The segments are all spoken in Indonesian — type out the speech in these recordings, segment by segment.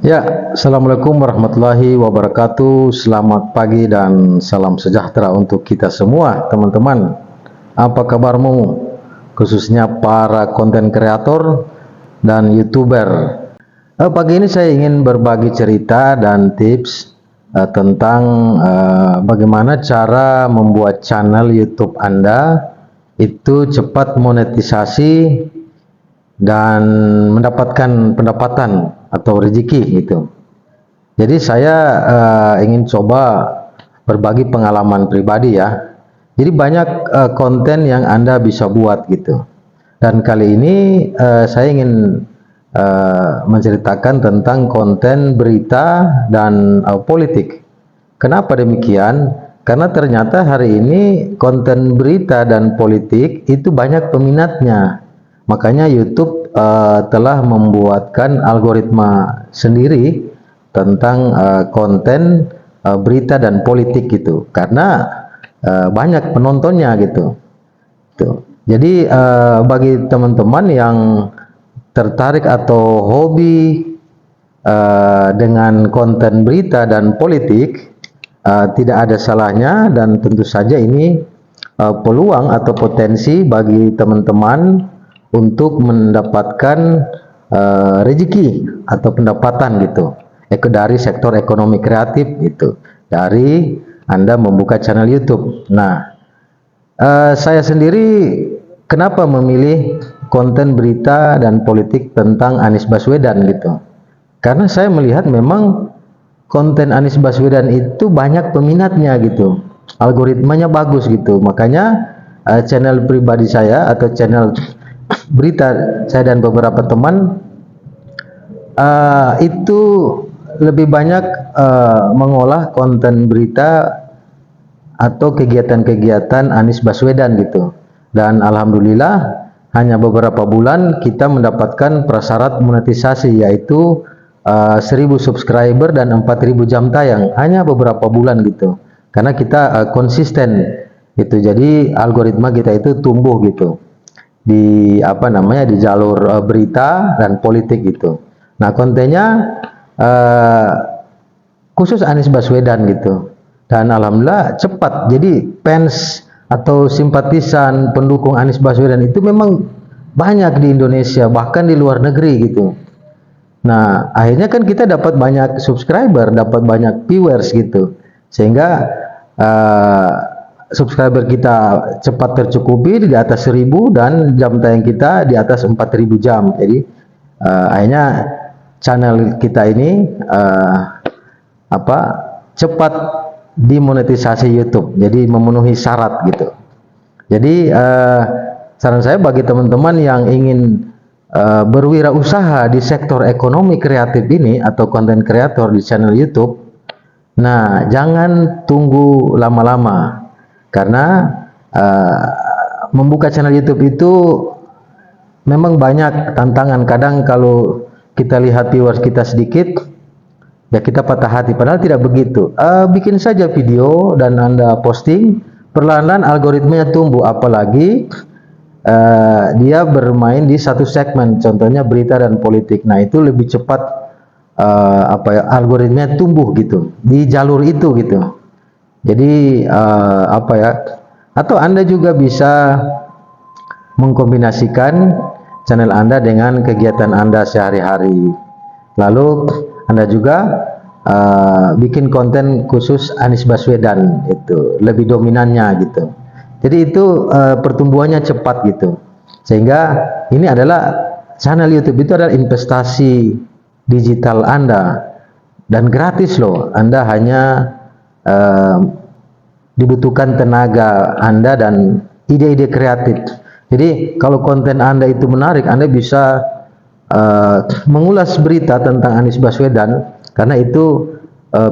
Ya, Assalamualaikum warahmatullahi wabarakatuh. Selamat pagi dan salam sejahtera untuk kita semua, teman-teman. Apa kabarmu? Khususnya para konten kreator dan YouTuber. Pagi ini saya ingin berbagi cerita dan tips tentang bagaimana cara membuat channel YouTube Anda itu cepat monetisasi dan mendapatkan pendapatan atau rezeki gitu. Jadi saya ingin coba berbagi pengalaman pribadi ya. Jadi banyak konten yang Anda bisa buat gitu. Dan kali ini saya ingin menceritakan tentang konten berita dan politik. Kenapa demikian? Karena ternyata hari ini konten berita dan politik itu banyak peminatnya. Makanya YouTube telah membuatkan algoritma sendiri tentang konten berita dan politik gitu, karena banyak penontonnya gitu. Tuh. Jadi bagi teman-teman yang tertarik atau hobi dengan konten berita dan politik, tidak ada salahnya, dan tentu saja ini peluang atau potensi bagi teman-teman untuk mendapatkan rezeki atau pendapatan gitu dari sektor ekonomi kreatif gitu, dari Anda membuka channel YouTube. Nah, saya sendiri kenapa memilih konten berita dan politik tentang Anies Baswedan gitu? Karena saya melihat memang konten Anies Baswedan itu banyak peminatnya gitu, algoritmanya bagus gitu. Makanya channel pribadi saya atau channel berita saya dan beberapa teman itu lebih banyak mengolah konten berita atau kegiatan-kegiatan Anies Baswedan gitu. Dan alhamdulillah hanya beberapa bulan kita mendapatkan prasyarat monetisasi, yaitu 1000 subscriber dan 4000 jam tayang, hanya beberapa bulan gitu. Karena kita konsisten gitu. Jadi algoritma kita itu tumbuh gitu di di jalur berita dan politik gitu. Nah, kontennya khusus Anies Baswedan gitu, dan alhamdulillah cepat. Jadi fans atau simpatisan pendukung Anies Baswedan itu memang banyak di Indonesia, bahkan di luar negeri gitu. Nah, akhirnya kan kita dapat banyak subscriber, dapat banyak viewers gitu, sehingga subscriber kita cepat tercukupi di atas 1000 dan jam tayang kita di atas 4000 jam. Jadi akhirnya channel kita ini cepat dimonetisasi YouTube. Jadi memenuhi syarat gitu. Jadi saran saya bagi teman-teman yang ingin berwirausaha di sektor ekonomi kreatif ini atau konten kreator di channel YouTube, nah jangan tunggu lama-lama. Karena membuka channel YouTube itu memang banyak tantangan. Kadang kalau kita lihat viewers kita sedikit, ya kita patah hati. Padahal tidak begitu. Bikin saja video dan Anda posting, perlahan-lahan algoritmanya tumbuh. Apalagi dia bermain di satu segmen, contohnya berita dan politik. Nah, itu lebih cepat algoritmanya tumbuh gitu di jalur itu gitu. Jadi atau Anda juga bisa mengkombinasikan channel Anda dengan kegiatan Anda sehari-hari. Lalu Anda juga bikin konten khusus Anies Baswedan, itu lebih dominannya gitu. Jadi itu pertumbuhannya cepat gitu. Sehingga ini adalah channel YouTube itu adalah investasi digital Anda, dan gratis loh. Anda hanya dibutuhkan tenaga Anda dan ide-ide kreatif. Jadi kalau konten Anda itu menarik, Anda bisa mengulas berita tentang Anies Baswedan, karena itu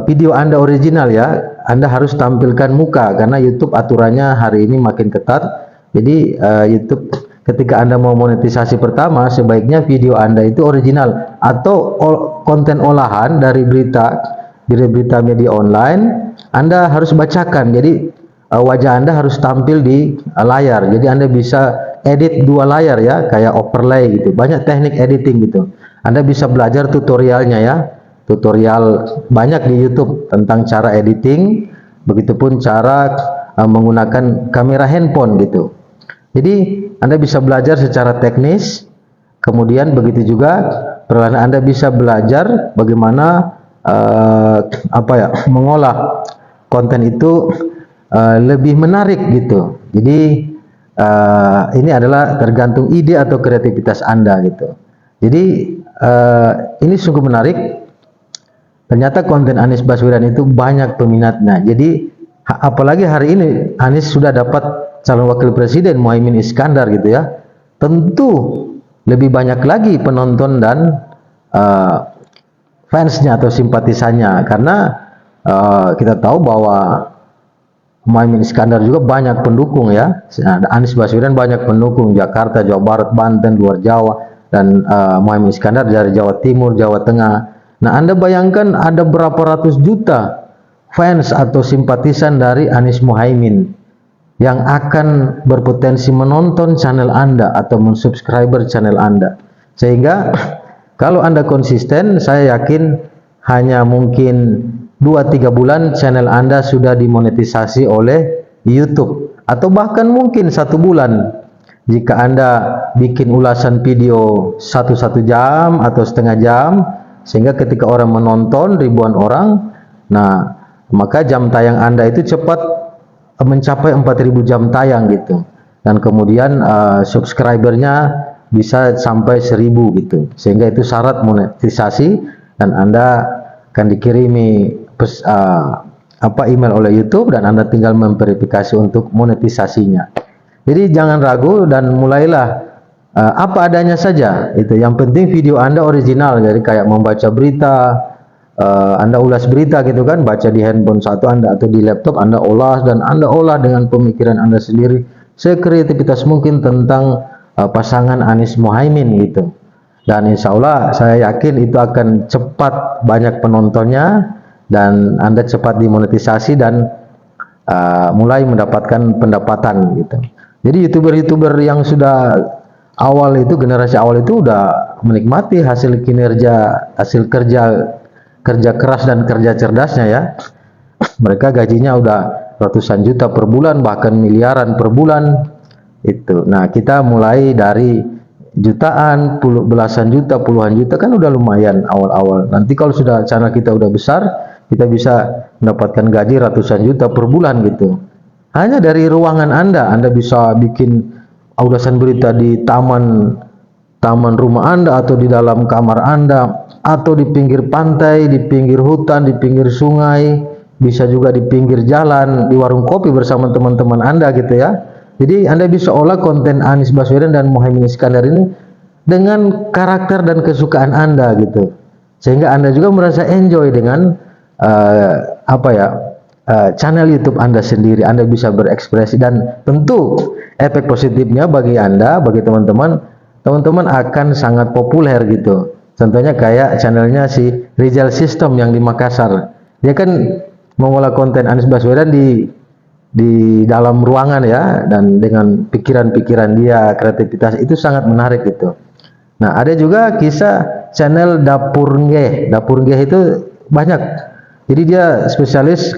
video Anda original ya. Anda harus tampilkan muka, karena YouTube aturannya hari ini makin ketat. Jadi YouTube ketika Anda mau monetisasi pertama, sebaiknya video Anda itu original atau konten olahan dari berita media online. Anda harus bacakan, jadi wajah Anda harus tampil di layar. Jadi Anda bisa edit dua layar ya, kayak overlay gitu. Banyak teknik editing gitu. Anda bisa belajar tutorialnya ya. tutorial banyak di YouTube tentang cara editing, begitupun cara menggunakan kamera handphone gitu. Jadi Anda bisa belajar secara teknis, kemudian begitu juga perlahan Anda bisa belajar bagaimana mengolah konten itu lebih menarik gitu. Jadi ini adalah tergantung ide atau kreativitas Anda gitu. Jadi ini sungguh menarik. Ternyata konten Anies Baswedan itu banyak peminatnya. Jadi apalagi hari ini Anies sudah dapat calon wakil presiden Muhaimin Iskandar gitu ya. Tentu lebih banyak lagi penonton dan fansnya atau simpatisannya, karena kita tahu bahwa Muhaimin Iskandar juga banyak pendukung ya. Anies Baswedan banyak pendukung Jakarta, Jawa Barat, Banten, luar Jawa, dan Muhaimin Iskandar dari Jawa Timur, Jawa Tengah. Nah, Anda bayangkan ada berapa ratus juta fans atau simpatisan dari Anies Muhaimin yang akan berpotensi menonton channel Anda atau mensubscriber channel Anda. Sehingga kalau Anda konsisten, saya yakin hanya mungkin 2-3 bulan channel Anda sudah dimonetisasi oleh YouTube, atau bahkan mungkin 1 bulan jika Anda bikin ulasan video 1 jam atau setengah jam, sehingga ketika orang menonton ribuan orang, nah maka jam tayang Anda itu cepat mencapai 4.000 jam tayang gitu, dan kemudian subscribernya bisa sampai 1.000 gitu, sehingga itu syarat monetisasi, dan Anda akan dikirimi email oleh YouTube, dan Anda tinggal memverifikasi untuk monetisasinya. Jadi jangan ragu dan mulailah apa adanya saja. Itu yang penting video Anda original. Jadi kayak membaca berita, Anda ulas berita gitu kan, baca di handphone satu Anda atau di laptop, Anda ulas, dan Anda olah dengan pemikiran Anda sendiri sekreativitas mungkin tentang pasangan Anies Muhaimin gitu. Dan insya Allah saya yakin itu akan cepat banyak penontonnya, dan Anda cepat dimonetisasi dan mulai mendapatkan pendapatan gitu. Jadi youtuber-youtuber yang sudah awal itu, generasi awal itu udah menikmati hasil kinerja, hasil kerja keras dan kerja cerdasnya ya. Mereka gajinya udah ratusan juta per bulan, bahkan miliaran per bulan itu. Nah, kita mulai dari jutaan, belasan juta, puluhan juta kan udah lumayan awal-awal. Nanti kalau sudah channel kita udah besar, kita bisa mendapatkan gaji ratusan juta per bulan gitu. Hanya dari ruangan Anda bisa bikin ulasan berita di taman rumah Anda, atau di dalam kamar Anda, atau di pinggir pantai, di pinggir hutan, di pinggir sungai, bisa juga di pinggir jalan, di warung kopi bersama teman-teman Anda gitu ya. Jadi Anda bisa olah konten Anies Baswedan dan Muhaimin Iskandar ini dengan karakter dan kesukaan Anda gitu, sehingga Anda juga merasa enjoy dengan channel YouTube Anda sendiri. Anda bisa berekspresi, dan tentu efek positifnya bagi Anda, bagi teman-teman akan sangat populer gitu. Contohnya kayak channelnya si Rizal System yang di Makassar. Dia kan mengolah konten Anies Baswedan di dalam ruangan ya, dan dengan pikiran-pikiran dia, kreativitas itu sangat menarik gitu. Nah, ada juga kisah channel Dapur Nggeh. Dapur Nggeh itu banyak. Jadi dia spesialis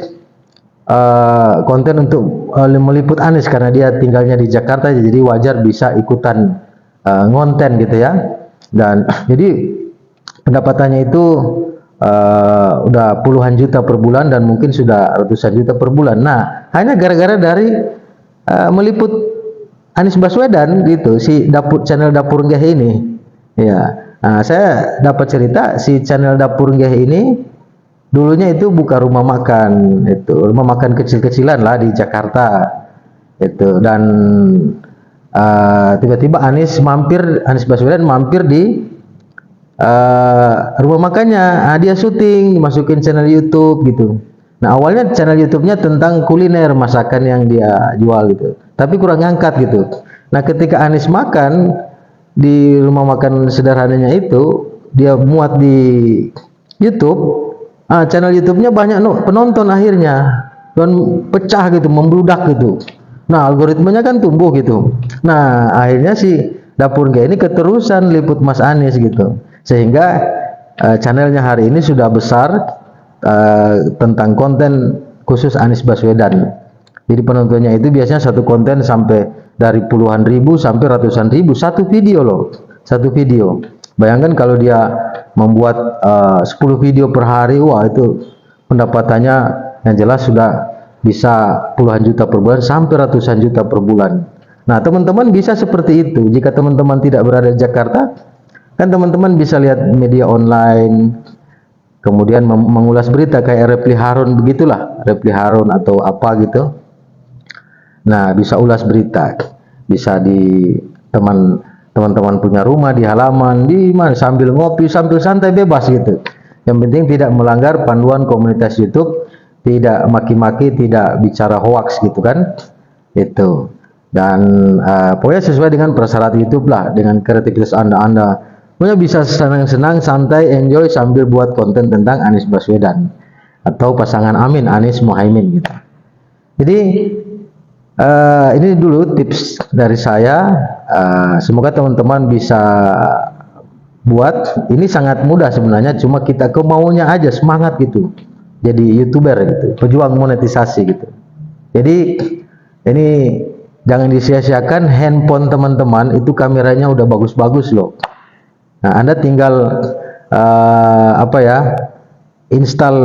konten untuk meliput Anies, karena dia tinggalnya di Jakarta, jadi wajar bisa ikutan ngonten gitu ya. Dan jadi pendapatannya itu udah puluhan juta per bulan, dan mungkin sudah ratusan juta per bulan. Nah, hanya gara-gara dari meliput Anies Baswedan gitu, si channel Dapur Nggeh ini ya. Nah, saya dapat cerita si channel Dapur Nggeh ini dulunya itu buka rumah makan, itu rumah makan kecil-kecilan lah di Jakarta itu. Dan tiba-tiba Anies Baswedan mampir di rumah makannya. Dia syuting, masukin channel YouTube gitu. Nah, awalnya channel YouTube-nya tentang kuliner, masakan yang dia jual gitu, tapi kurang ngangkat gitu. Nah, ketika Anies makan di rumah makan sederhananya itu, dia muat di YouTube, channel YouTube-nya banyak penonton akhirnya, dan pecah gitu, membludak gitu. Nah, algoritmanya kan tumbuh gitu. Nah, akhirnya si Dapur Nggeh ini keterusan liput Mas Anies gitu, sehingga channelnya hari ini sudah besar tentang konten khusus Anies Baswedan. Jadi penontonnya itu biasanya satu konten sampai dari puluhan ribu sampai ratusan ribu, satu video loh, satu video. Bayangkan kalau dia membuat 10 video per hari, wah itu pendapatannya yang jelas sudah bisa puluhan juta per bulan sampai ratusan juta per bulan. Nah, teman-teman bisa seperti itu. Jika teman-teman tidak berada di Jakarta, kan teman-teman bisa lihat media online, kemudian mengulas berita kayak Repli Harun begitulah, Repli Harun atau apa gitu. Nah, bisa ulas berita, bisa di teman-teman punya rumah di halaman, di mana sambil ngopi, sambil santai bebas gitu. Yang penting tidak melanggar panduan komunitas YouTube, tidak maki-maki, tidak bicara hoax gitu kan. Itu. Dan pokoknya sesuai dengan persyarat YouTube lah, dengan kreativitas Anda. Pokoknya bisa senang-senang, santai, enjoy sambil buat konten tentang Anies Baswedan atau pasangan Amin, Anies Muhaimin gitu. Jadi ini dulu tips dari saya. Semoga teman-teman bisa buat. Ini sangat mudah sebenarnya, cuma kita kemaunya aja, semangat gitu. Jadi YouTuber gitu, pejuang monetisasi gitu. Jadi ini jangan disia-siakan. Handphone teman-teman itu kameranya udah bagus-bagus loh. Nah, Anda tinggal install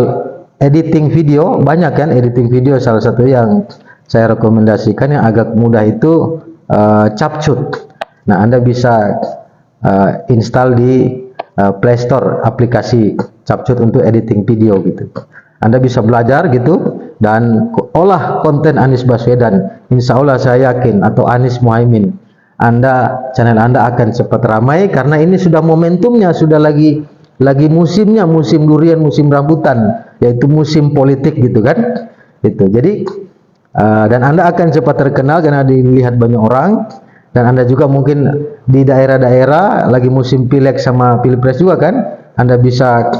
editing video. Banyak kan editing video, salah satu yang saya rekomendasikan yang agak mudah itu CapCut. Nah, Anda bisa install di Play Store aplikasi CapCut untuk editing video gitu. Anda bisa belajar gitu dan olah konten Anies Baswedan. Insya Allah saya yakin, atau Anies Muhaimin, channel Anda akan cepat ramai karena ini sudah momentumnya, sudah lagi musimnya, musim durian, musim rambutan, yaitu musim politik gitu kan. Itu. Jadi dan Anda akan cepat terkenal karena dilihat banyak orang, dan Anda juga mungkin di daerah-daerah lagi musim pileg sama pilpres juga kan, Anda bisa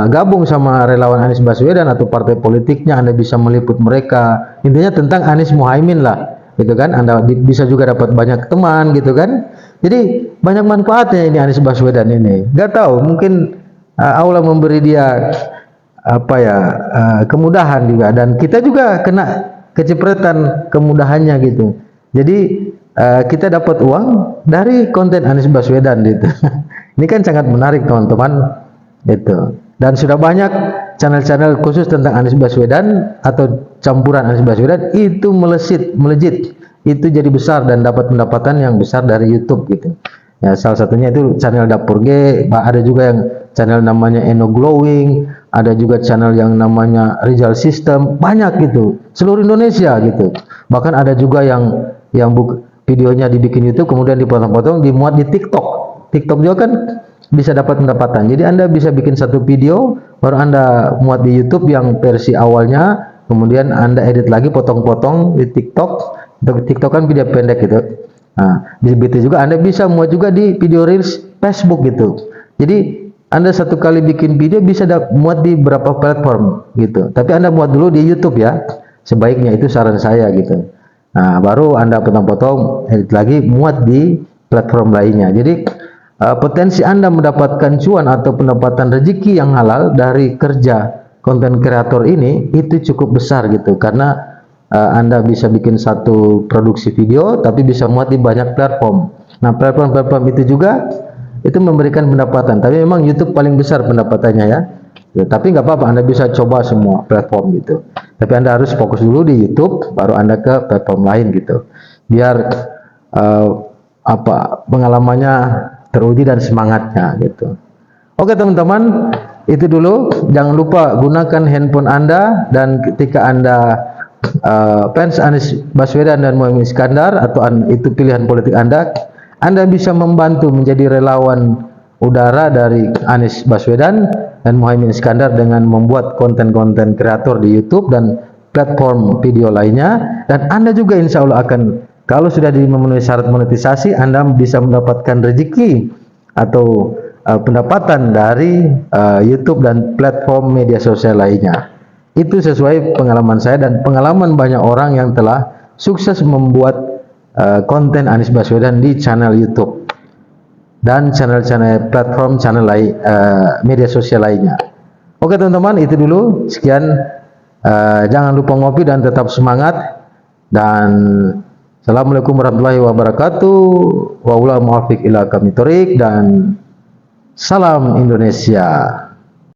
gabung sama relawan Anies Baswedan atau partai politiknya, Anda bisa meliput mereka, intinya tentang Anies Muhaimin lah gitu kan. Anda bisa juga dapat banyak teman gitu kan. Jadi banyak manfaatnya ini Anies Baswedan ini. Gak tahu, mungkin Allah memberi dia kemudahan juga, dan kita juga kena kecipratan kemudahannya gitu. Jadi kita dapat uang dari konten Anies Baswedan gitu. Ini kan sangat menarik teman-teman gitu. Dan sudah banyak channel-channel khusus tentang Anies Baswedan atau campuran Anies Baswedan itu melejit, itu jadi besar dan dapat pendapatan yang besar dari YouTube gitu. Ya, salah satunya itu channel Dapur G, ada juga yang channel namanya Eno Glowing, ada juga channel yang namanya Rizal System, banyak gitu, seluruh Indonesia gitu. Bahkan ada juga yang videonya dibikin YouTube kemudian dipotong-potong dimuat di TikTok. TikTok juga kan bisa dapat pendapatan. Jadi Anda bisa bikin satu video baru Anda muat di YouTube yang versi awalnya, kemudian Anda edit lagi, potong-potong di TikTok. TikTok kan video pendek gitu. Nah, di begitu juga Anda bisa muat juga di video reels Facebook gitu. Jadi Anda satu kali bikin video bisa muat di beberapa platform gitu. Tapi Anda muat dulu di YouTube ya. Sebaiknya, itu saran saya gitu. Nah, baru Anda potong-potong, edit lagi, muat di platform lainnya. Jadi potensi Anda mendapatkan cuan atau pendapatan rezeki yang halal dari kerja konten kreator ini itu cukup besar gitu, karena Anda bisa bikin satu produksi video tapi bisa muat di banyak platform. Nah, platform-platform itu juga itu memberikan pendapatan, tapi memang YouTube paling besar pendapatannya ya. Tapi nggak apa-apa, Anda bisa coba semua platform gitu. Tapi Anda harus fokus dulu di YouTube, baru Anda ke platform lain gitu. Biar pengalamannya teruji dan semangatnya gitu. Oke teman-teman, itu dulu. Jangan lupa gunakan handphone Anda, dan ketika Anda fans Anies Baswedan dan Muhaimin Iskandar atau itu pilihan politik Anda bisa membantu menjadi relawan udara dari Anies Baswedan dan Muhaimin Iskandar dengan membuat konten-konten kreator di YouTube dan platform video lainnya. Dan Anda juga insya Allah akan, kalau sudah memenuhi syarat monetisasi, Anda bisa mendapatkan rezeki atau pendapatan dari YouTube dan platform media sosial lainnya. Itu sesuai pengalaman saya dan pengalaman banyak orang yang telah sukses membuat konten Anies Baswedan di channel YouTube. dan channel-channel platform channel lain, media sosial lainnya. Oke teman-teman, itu dulu. Sekian. Jangan lupa ngopi dan tetap semangat. Dan assalamualaikum warahmatullahi wabarakatuh. Wa ila muwaffiq ila kamitorik, dan salam Indonesia.